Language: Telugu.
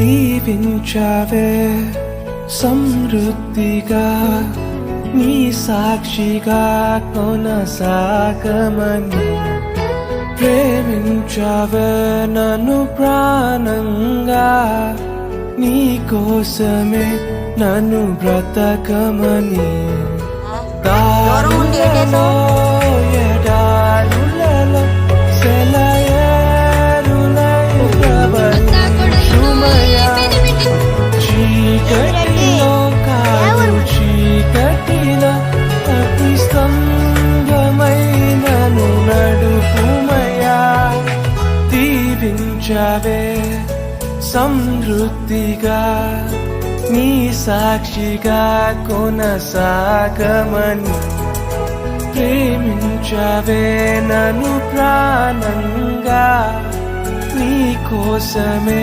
దీవించావే సమృద్ధిగా నీ సాక్షిగా కొనసాగమని ప్రేమించావే నన్ను ప్రాణంగా నీ కోసమే నన్ను బ్రతకమని దారులలో ఎడారులలో చీకటిలో కాదు చీకటిలో అతి స్తంభమైనను నడుపుమయా దీవించావే సమృద్ధిగా నీ సాక్షిగా కొనసాగమని ప్రేమించావే నన్ను ప్రాణంగా నీ కోసమే